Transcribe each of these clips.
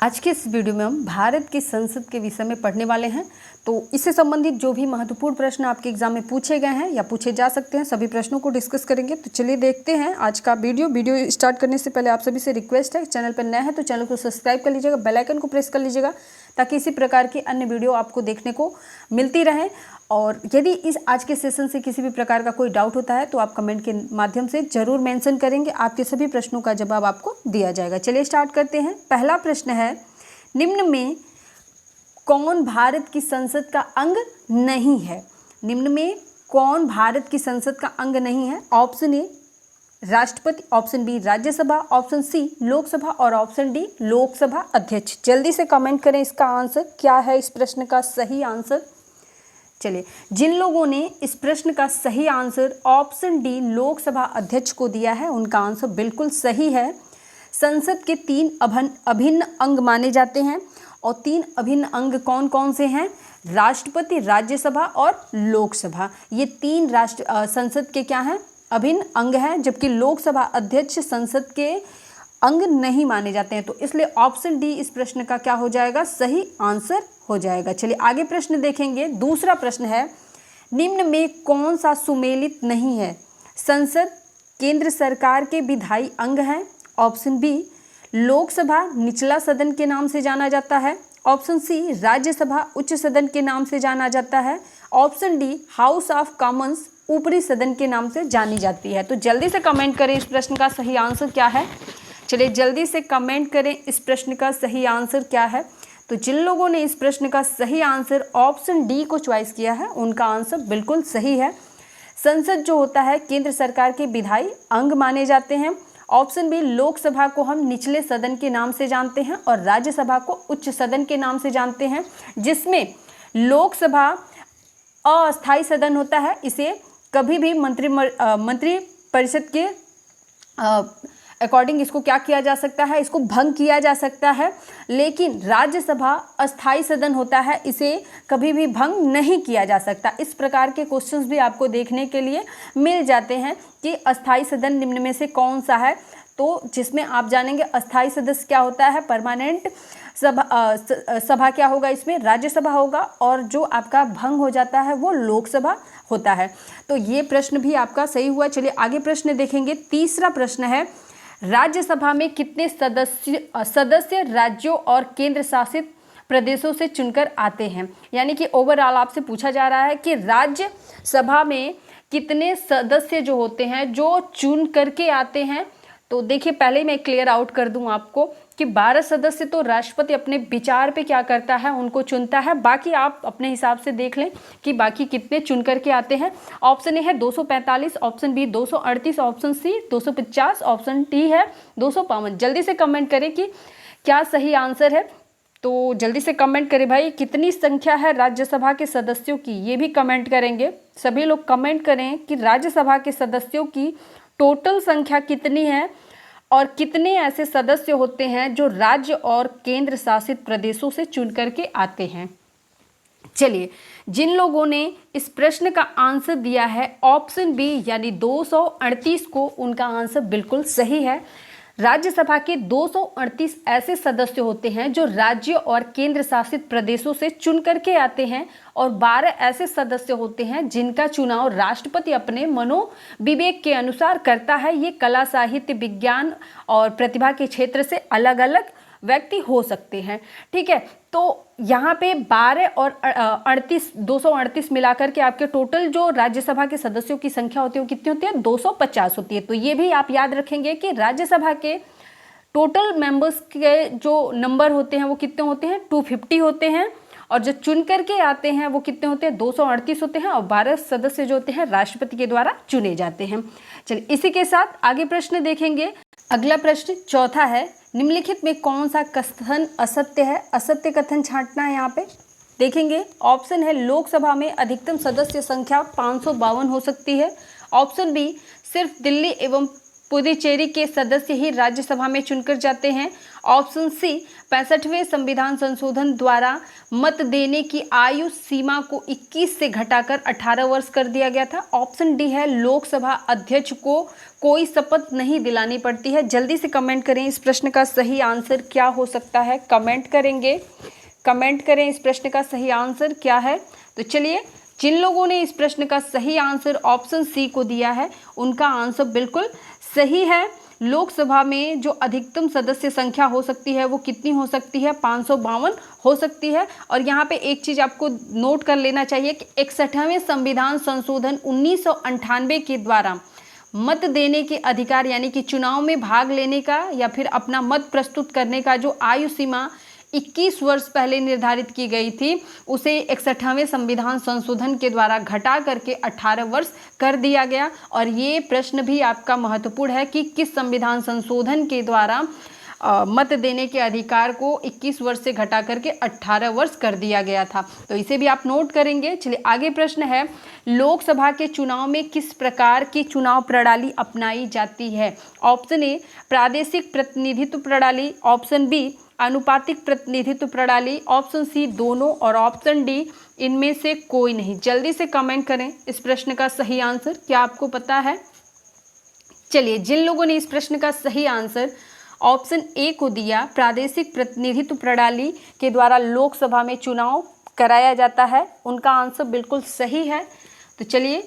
आज के इस वीडियो में हम भारत की संसद के विषय में पढ़ने वाले हैं। तो इससे संबंधित जो भी महत्वपूर्ण प्रश्न आपके एग्जाम में पूछे गए हैं या पूछे जा सकते हैं, सभी प्रश्नों को डिस्कस करेंगे। तो चलिए देखते हैं आज का वीडियो स्टार्ट करने से पहले आप सभी से रिक्वेस्ट है, चैनल पर नया है तो चैनल को सब्सक्राइब कर लीजिएगा, बेल आइकन को प्रेस कर लीजिएगा ताकि इसी प्रकार की अन्य वीडियो आपको देखने को मिलती रहे। और यदि इस आज के सेशन से किसी भी प्रकार का कोई डाउट होता है तो आप कमेंट के माध्यम से जरूर मेंशन करेंगे, आपके सभी प्रश्नों का जवाब आपको दिया जाएगा। चलिए स्टार्ट करते हैं। पहला प्रश्न है, निम्न में कौन भारत की संसद का अंग नहीं है? निम्न में कौन भारत की संसद का अंग नहीं है? ऑप्शन ए राष्ट्रपति, option B Rajya Sabha, option C Lok Sabha और ऑप्शन डी लोकसभा अध्यक्ष। जल्दी से कमेंट करें इसका आंसर क्या है, इस प्रश्न का सही आंसर। चलिए, जिन लोगों ने इस प्रश्न का सही आंसर ऑप्शन डी लोकसभा अध्यक्ष को दिया है उनका आंसर बिल्कुल सही है। संसद के 3 अभिन्न अंग माने जाते हैं और 3 अभिन्न अंग कौन कौन से हैं? राष्ट्रपति, राज्यसभा और लोकसभा। ये 3 संसद के क्या हैं? अभिन्न अंग हैं, जबकि लोकसभा अध्यक्ष संसद के अंग नहीं माने जाते हैं। तो इसलिए ऑप्शन डी इस प्रश्न का क्या हो जाएगा? सही आंसर हो जाएगा। चलिए आगे प्रश्न देखेंगे। दूसरा प्रश्न है, निम्न में कौन सा सुमेलित नहीं है? संसद केंद्र सरकार के विधायी अंग है। ऑप्शन बी लोकसभा निचला सदन के नाम से जाना जाता है। ऑप्शन सी राज्यसभा उच्च सदन के नाम से जाना जाता है। Option D house of Commons ऊपरी सदन के नाम से जानी जाती है। तो जल्दी से कमेंट करें इस प्रश्न का सही आंसर क्या है। चलिए जल्दी से कमेंट करें इस प्रश्न का सही आंसर क्या है। तो जिन लोगों ने इस प्रश्न का सही आंसर ऑप्शन डी को चॉइस किया है उनका आंसर बिल्कुल सही है। संसद जो होता है केंद्र सरकार के विधायी अंग माने जाते हैं। ऑप्शन बी लोकसभा को हम निचले सदन के नाम से जानते हैं और राज्यसभा को उच्च सदन के नाम से जानते हैं, जिसमें लोकसभा अस्थायी सदन होता है। इसे कभी भी मंत्री परिषद के अकॉर्डिंग इसको क्या किया जा सकता है? इसको भंग किया जा सकता है। लेकिन राज्यसभा अस्थायी सदन होता है, इसे कभी भी भंग नहीं किया जा सकता। इस प्रकार के क्वेश्चंस भी आपको देखने के लिए मिल जाते हैं कि अस्थायी सदन निम्न में से कौन सा है। तो जिसमें आप जानेंगे अस्थायी सदस्य क्या होता है, परमानेंट सभा क्या होगा, इसमें राज्यसभा होगा, और जो आपका भंग हो जाता है वो लोकसभा होता है। तो ये प्रश्न भी आपका सही हुआ। चलिए आगे प्रश्न देखेंगे। तीसरा प्रश्न है, राज्यसभा में कितने सदस्य राज्यों और केंद्र शासित प्रदेशों से चुनकर आते हैं? यानी कि ओवरऑल आपसे पूछा जा रहा है कि राज्यसभा में कितने सदस्य जो होते हैं जो चुन करके आते हैं। तो देखिए, पहले मैं क्लियर आउट कर दूं आपको कि 12 सदस्य तो राष्ट्रपति अपने विचार पे क्या करता है, उनको चुनता है। बाकी आप अपने हिसाब से देख लें कि बाकी कितने चुन करके आते हैं। ऑप्शन ए है 245, option B 238, option C 250, option D है 252। जल्दी से कमेंट करें कि क्या सही आंसर है। तो जल्दी से कमेंट करें भाई, कितनी संख्या है राज्यसभा के सदस्यों की, ये भी कमेंट करेंगे। सभी लोग कमेंट करें कि राज्यसभा के सदस्यों की टोटल संख्या कितनी है और कितने ऐसे सदस्य होते हैं जो राज्य और केंद्र शासित प्रदेशों से चुन करके आते हैं। चलिए, जिन लोगों ने इस प्रश्न का आंसर दिया है ऑप्शन बी यानी 238 को, उनका आंसर बिल्कुल सही है। राज्यसभा के 238 ऐसे सदस्य होते हैं जो राज्य और केंद्र शासित प्रदेशों से चुन करके आते हैं और 12 ऐसे सदस्य होते हैं जिनका चुनाव राष्ट्रपति अपने मनोविवेक के अनुसार करता है। ये कला, साहित्य, विज्ञान और प्रतिभा के क्षेत्र से अलग अलग व्यक्ति हो सकते हैं। ठीक है, तो यहाँ पे 12 और 38 238 मिलाकर के आपके टोटल जो राज्यसभा के सदस्यों की संख्या होती है वो कितनी होती है? 250 होती है। तो ये भी आप याद रखेंगे कि राज्यसभा के टोटल मेंबर्स के जो नंबर होते हैं वो कितने होते हैं? 250 होते हैं। और जो चुन करके आते हैं वो कितने होते हैं? 238 होते हैं। और 12 सदस्य जो होते हैं राष्ट्रपति के द्वारा चुने जाते हैं। चलिए इसी के साथ आगे प्रश्न देखेंगे। अगला प्रश्न चौथा है, निम्नलिखित में कौन सा कथन असत्य है? असत्य कथन छांटना है यहाँ पे। देखेंगे, ऑप्शन है लोकसभा में अधिकतम सदस्य संख्या 552 हो सकती है। ऑप्शन बी सिर्फ दिल्ली एवं पुडुचेरी के सदस्य ही राज्यसभा में चुनकर जाते हैं। ऑप्शन सी 65वें संविधान संशोधन द्वारा मत देने की आयु सीमा को 21 से घटाकर 18 वर्ष कर दिया गया था। ऑप्शन डी है लोकसभा अध्यक्ष को कोई शपथ नहीं दिलानी पड़ती है। जल्दी से कमेंट करें, इस प्रश्न का सही आंसर क्या हो सकता है। कमेंट करेंगे, कमेंट करें इस प्रश्न का सही आंसर क्या है। तो चलिए, जिन लोगों ने इस प्रश्न का सही आंसर ऑप्शन सी को दिया है उनका आंसर बिल्कुल सही है। लोकसभा में जो अधिकतम सदस्य संख्या हो सकती है वो कितनी हो सकती है, 552 हो सकती है। और यहाँ पे एक चीज़ आपको नोट कर लेना चाहिए कि 61वें संविधान संशोधन 1998 के द्वारा मत देने के अधिकार यानी कि चुनाव में भाग लेने का या फिर अपना मत प्रस्तुत करने का जो आयु सीमा 21 वर्ष पहले निर्धारित की गई थी, उसे 61वें संविधान संशोधन के द्वारा घटा करके 18 वर्ष कर दिया गया। और ये प्रश्न भी आपका महत्वपूर्ण है कि किस संविधान संशोधन के द्वारा मत देने के अधिकार को 21 वर्ष से घटा करके 18 वर्ष कर दिया गया था। तो इसे भी आप नोट करेंगे। चलिए, आगे प्रश्न है, लोकसभा के चुनाव में किस प्रकार की चुनाव प्रणाली अपनाई जाती है। ऑप्शन ए प्रादेशिक प्रतिनिधित्व प्रणाली, ऑप्शन बी आनुपातिक प्रतिनिधित्व प्रणाली, ऑप्शन सी दोनों और ऑप्शन डी इनमें से कोई नहीं। जल्दी से कमेंट करें इस प्रश्न का सही आंसर क्या आपको पता है। चलिए, जिन लोगों ने इस प्रश्न का सही आंसर ऑप्शन ए को दिया, प्रादेशिक प्रतिनिधित्व प्रणाली के द्वारा लोकसभा में चुनाव कराया जाता है, उनका आंसर बिल्कुल सही है। तो चलिए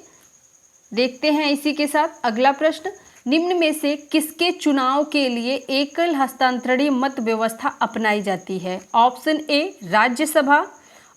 देखते हैं इसी के साथ अगला प्रश्न, निम्न में से किसके चुनाव के लिए एकल हस्तांतरणीय मत व्यवस्था अपनाई जाती है। Option A Rajya Sabha,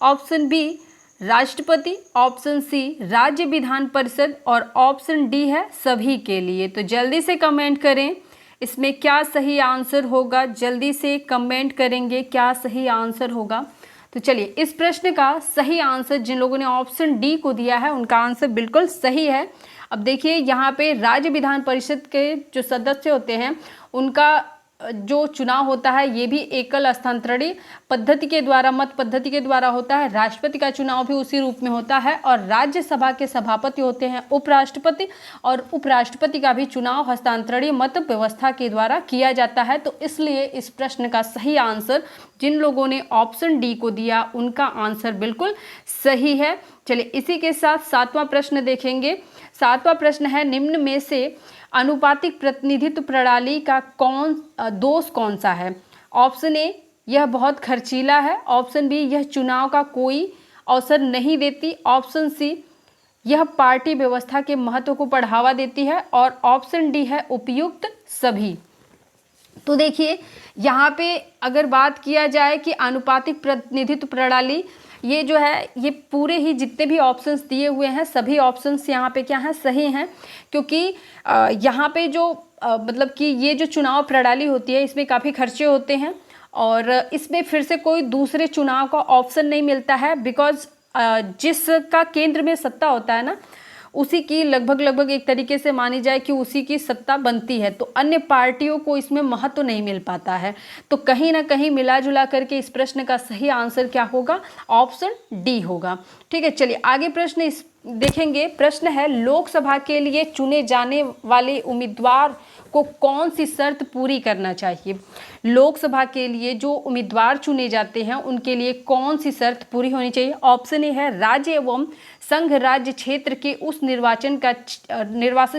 option B राष्ट्रपति, ऑप्शन सी राज्य विधान परिषद और ऑप्शन डी है सभी के लिए। तो जल्दी से कमेंट करें इसमें क्या सही आंसर होगा। जल्दी से कमेंट करेंगे क्या सही आंसर होगा। तो चलिए, इस प्रश्न का सही आंसर जिन लोगों ने ऑप्शन डी को दिया है उनका आंसर बिल्कुल सही है। अब देखिए, यहाँ पे राज्य विधान परिषद के जो सदस्य होते हैं उनका जो चुनाव होता है ये भी एकल हस्तांतरणीय पद्धति के द्वारा, मत पद्धति के द्वारा होता है। राष्ट्रपति का चुनाव भी उसी रूप में होता है और राज्यसभा के सभापति होते हैं उपराष्ट्रपति, और उपराष्ट्रपति का भी चुनाव हस्तांतरणीय मत व्यवस्था के द्वारा किया जाता है। तो इसलिए इस प्रश्न का सही आंसर जिन लोगों ने ऑप्शन डी को दिया उनका आंसर बिल्कुल सही है। चलिए, इसी के साथ 7वां प्रश्न देखेंगे। 7वां प्रश्न है, निम्न में से आनुपातिक प्रतिनिधित्व प्रणाली का दोष कौन सा है। ऑप्शन ए यह बहुत खर्चीला है, ऑप्शन बी यह चुनाव का कोई अवसर नहीं देती, ऑप्शन सी यह पार्टी व्यवस्था के महत्व को बढ़ावा देती है और ऑप्शन डी है उपयुक्त सभी। तो देखिए, यहाँ पे अगर बात किया जाए कि आनुपातिक प्रतिनिधित्व प्रणाली, ये जो है ये पूरे ही जितने भी ऑप्शंस दिए हुए हैं सभी ऑप्शंस यहाँ पे क्या हैं, सही हैं। क्योंकि यहाँ पे जो मतलब कि ये जो चुनाव प्रणाली होती है इसमें काफ़ी खर्चे होते हैं और इसमें फिर से कोई दूसरे चुनाव का ऑप्शन नहीं मिलता है। बिकॉज जिसका केंद्र में सत्ता होता है ना, उसी की लगभग एक तरीके से मानी जाए कि उसी की सत्ता बनती है, तो अन्य पार्टियों को इसमें महत्व तो नहीं मिल पाता है। तो कहीं ना कहीं मिला जुला करके इस प्रश्न का सही आंसर क्या होगा, ऑप्शन डी होगा। ठीक है, चलिए आगे प्रश्न देखेंगे। प्रश्न है, लोकसभा के लिए चुने जाने वाले उम्मीदवार को कौन सी शर्त पूरी करना चाहिए। लोकसभा के लिए जो उम्मीदवार चुने जाते हैं उनके लिए कौन सी शर्त पूरी होनी चाहिए। ऑप्शन ए है राज्य एवं संघ राज्य क्षेत्र के उस निर्वाचन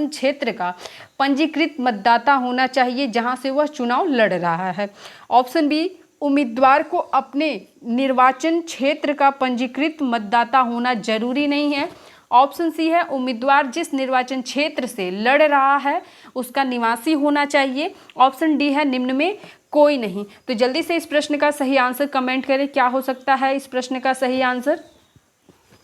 क्षेत्र का पंजीकृत मतदाता होना चाहिए जहां से वह चुनाव लड़ रहा है। ऑप्शन बी, उम्मीदवार को अपने निर्वाचन क्षेत्र का पंजीकृत मतदाता होना जरूरी नहीं है। ऑप्शन सी है, उम्मीदवार जिस निर्वाचन क्षेत्र से लड़ रहा है उसका निवासी होना चाहिए। ऑप्शन डी है, निम्न में कोई नहीं। तो जल्दी से इस प्रश्न का सही आंसर कमेंट करें, क्या हो सकता है इस प्रश्न का सही आंसर।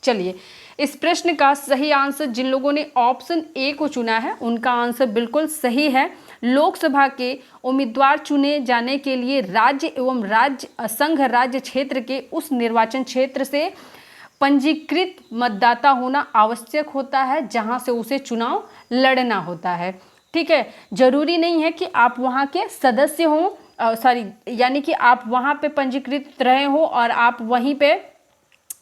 चलिए, इस प्रश्न का सही आंसर जिन लोगों ने ऑप्शन ए को चुना है उनका आंसर बिल्कुल सही है। लोकसभा के उम्मीदवार चुने जाने के लिए राज्य एवं संघ राज्य क्षेत्र के उस निर्वाचन क्षेत्र से पंजीकृत मतदाता होना आवश्यक होता है जहां से उसे चुनाव लड़ना होता है। ठीक है, जरूरी नहीं है कि आप वहां के सदस्य हों, यानी कि आप वहां पे पंजीकृत रहे हो और आप वहीं पे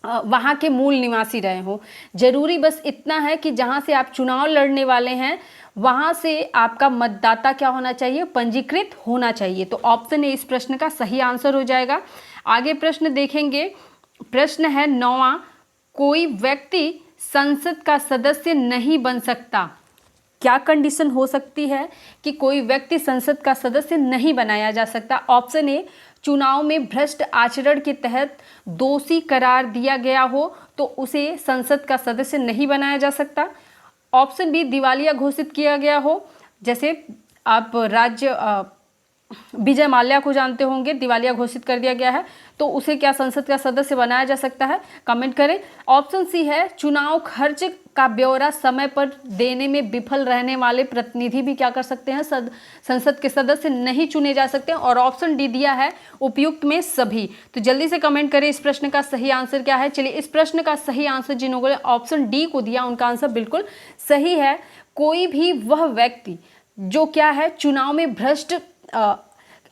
वहाँ के मूल निवासी रहे हों। ज़रूरी बस इतना है कि जहाँ से आप चुनाव लड़ने वाले हैं वहाँ से आपका मतदाता क्या होना चाहिए, पंजीकृत होना चाहिए। तो ऑप्शन ए इस प्रश्न का सही आंसर हो जाएगा। आगे प्रश्न देखेंगे। प्रश्न है 9वां, कोई व्यक्ति संसद का सदस्य नहीं बन सकता। क्या कंडीशन हो सकती है कि कोई व्यक्ति संसद का सदस्य नहीं बनाया जा सकता? ऑप्शन ए, चुनाव में भ्रष्ट आचरण के तहत दोषी करार दिया गया हो तो उसे संसद का सदस्य नहीं बनाया जा सकता। ऑप्शन बी, दिवालिया घोषित किया गया हो, जैसे आप विजय माल्या को जानते होंगे, दिवालिया घोषित कर दिया गया है, तो उसे क्या संसद का सदस्य बनाया जा सकता है? कमेंट करें। ऑप्शन सी है, चुनाव खर्च का ब्यौरा समय पर देने में विफल रहने वाले प्रतिनिधि भी क्या कर सकते हैं, संसद के सदस्य नहीं चुने जा सकते। और ऑप्शन डी दिया है, उपयुक्त में सभी। तो जल्दी से कमेंट करें इस प्रश्न का सही आंसर क्या है। चलिए, इस प्रश्न का सही आंसर जिन लोगों ने ऑप्शन डी को दिया उनका आंसर बिल्कुल सही है। कोई भी वह व्यक्ति जो क्या है, चुनाव में भ्रष्ट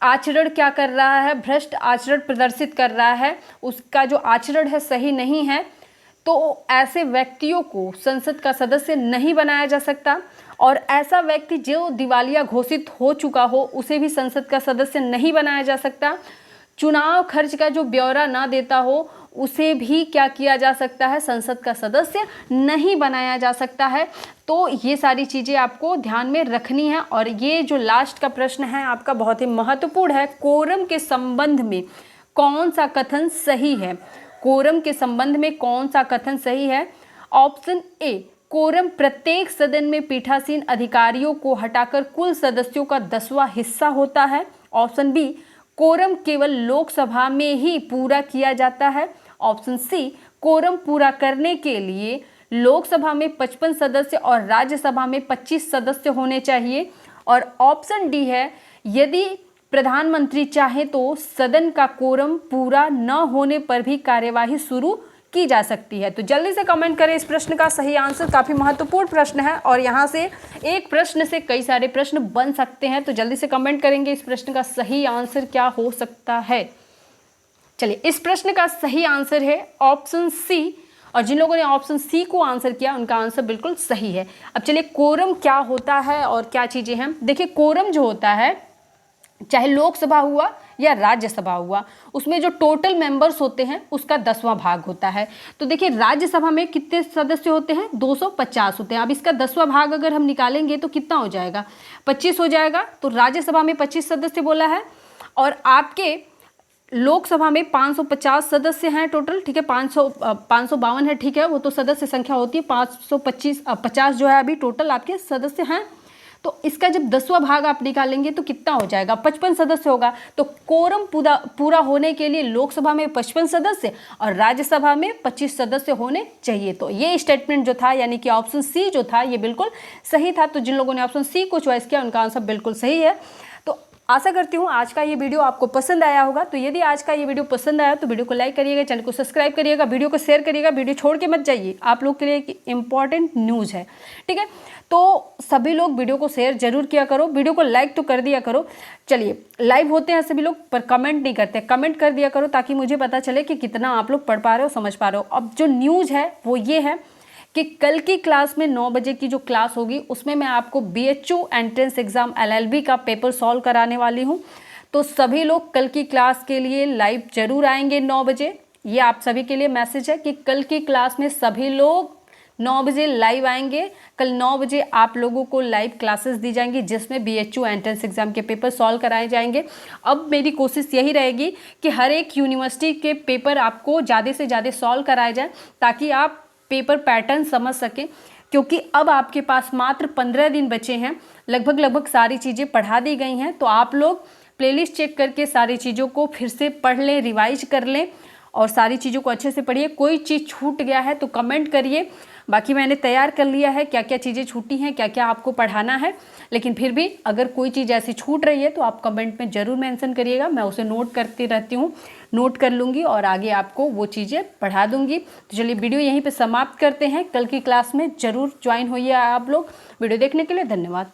आचरण क्या कर रहा है, भ्रष्ट आचरण प्रदर्शित कर रहा है, उसका जो आचरण है सही नहीं है, तो ऐसे व्यक्तियों को संसद का सदस्य नहीं बनाया जा सकता। और ऐसा व्यक्ति जो दिवालिया घोषित हो चुका हो उसे भी संसद का सदस्य नहीं बनाया जा सकता। चुनाव खर्च का जो ब्यौरा ना देता हो उसे भी क्या किया जा सकता है, संसद का सदस्य नहीं बनाया जा सकता है। तो ये सारी चीज़ें आपको ध्यान में रखनी है। और ये जो लास्ट का प्रश्न है आपका बहुत ही महत्वपूर्ण है। कोरम के संबंध में कौन सा कथन सही है? कोरम के संबंध में कौन सा कथन सही है? ऑप्शन ए, कोरम प्रत्येक सदन में पीठासीन अधिकारियों को हटाकर कुल सदस्यों का 10वां हिस्सा होता है। ऑप्शन बी, कोरम केवल लोकसभा में ही पूरा किया जाता है। ऑप्शन सी, कोरम पूरा करने के लिए लोकसभा में 55 सदस्य और राज्यसभा में 25 सदस्य होने चाहिए। और ऑप्शन डी है, यदि प्रधानमंत्री चाहे तो सदन का कोरम पूरा न होने पर भी कार्यवाही शुरू की जा सकती है। तो जल्दी से कमेंट करें इस प्रश्न का सही आंसर। काफ़ी महत्वपूर्ण प्रश्न है और यहाँ से एक प्रश्न से कई सारे प्रश्न बन सकते हैं। तो जल्दी से कमेंट करेंगे इस प्रश्न का सही आंसर क्या हो सकता है। चलिए, इस प्रश्न का सही आंसर है ऑप्शन सी। और जिन लोगों ने ऑप्शन सी को आंसर किया उनका आंसर बिल्कुल सही है। अब चलिए, कोरम क्या होता है और क्या चीज़ें हैं। देखिए, कोरम जो होता है, चाहे लोकसभा हुआ या राज्यसभा हुआ, उसमें जो टोटल मेंबर्स होते हैं उसका 10वां भाग होता है। तो देखिए, राज्यसभा में कितने सदस्य होते हैं? 250 होते हैं। अब इसका 10वां भाग अगर हम निकालेंगे तो कितना हो जाएगा? 25 हो जाएगा। तो राज्यसभा में 25 सदस्य बोला है और आपके लोकसभा में 550 सदस्य हैं टोटल, ठीक है। 552 है, ठीक है, वो तो सदस्य संख्या होती है। 50 जो है अभी टोटल आपके सदस्य हैं। तो इसका जब 10वां भाग आप निकालेंगे तो कितना हो जाएगा? 55 सदस्य होगा। तो कोरम पूरा होने के लिए लोकसभा में 55 सदस्य और राज्यसभा में 25 सदस्य होने चाहिए। तो ये स्टेटमेंट जो था, यानी कि ऑप्शन सी जो था, ये बिल्कुल सही था। तो जिन लोगों ने ऑप्शन सी को चॉइस किया उनका आंसर बिल्कुल सही है। तो आशा करती हूँ आज का ये वीडियो आपको पसंद आया होगा। तो यदि आज का ये वीडियो पसंद आया तो वीडियो को लाइक करिएगा, चैनल को सब्सक्राइब करिएगा, वीडियो को शेयर करिएगा, वीडियो छोड़ के मत जाइए। आप लोग के लिए एक इंपॉर्टेंट न्यूज़ है, ठीक है। तो सभी लोग वीडियो को शेयर जरूर किया करो, वीडियो को लाइक तो कर दिया करो। चलिए, लाइव होते हैं सभी लोग पर कमेंट नहीं करते, कमेंट कर दिया करो ताकि मुझे पता चले कि कितना आप लोग पढ़ पा रहे हो, समझ पा रहे हो। अब जो न्यूज़ है वो ये है कि कल की क्लास में 9 बजे की जो क्लास होगी उसमें मैं आपको BHU एंट्रेंस एग्ज़ाम LLB का पेपर सॉल्व कराने वाली हूँ। तो सभी लोग कल की क्लास के लिए लाइव जरूर आएंगे 9 बजे। ये आप सभी के लिए मैसेज है कि कल की क्लास में सभी लोग 9 बजे लाइव आएंगे। कल 9 बजे आप लोगों को लाइव क्लासेस दी जाएंगी जिसमें BHU एंट्रेंस एग्ज़ाम के पेपर सॉल्व कराए जाएंगे। अब मेरी कोशिश यही रहेगी कि हर एक यूनिवर्सिटी के पेपर आपको ज़्यादा से ज़्यादा सॉल्व कराए जाए ताकि आप पेपर पैटर्न समझ सकें, क्योंकि अब आपके पास मात्र 15 दिन बचे हैं। लगभग सारी चीज़ें पढ़ा दी गई हैं। तो आप लोग प्लेलिस्ट चेक करके सारी चीज़ों को फिर से पढ़ लें, रिवाइज कर लें और सारी चीज़ों को अच्छे से पढ़िए। कोई चीज़ छूट गया है तो कमेंट करिए। बाकी मैंने तैयार कर लिया है क्या क्या चीज़ें छूटी हैं, क्या क्या आपको पढ़ाना है। लेकिन फिर भी अगर कोई चीज़ ऐसी छूट रही है तो आप कमेंट में ज़रूर मेंशन करिएगा। मैं उसे नोट करती रहती हूँ, नोट कर लूँगी और आगे आपको वो चीज़ें पढ़ा दूँगी। तो चलिए, वीडियो यहीं पे समाप्त करते हैं। कल की क्लास में ज़रूर ज्वाइन होइए आप लोग। वीडियो देखने के लिए धन्यवाद।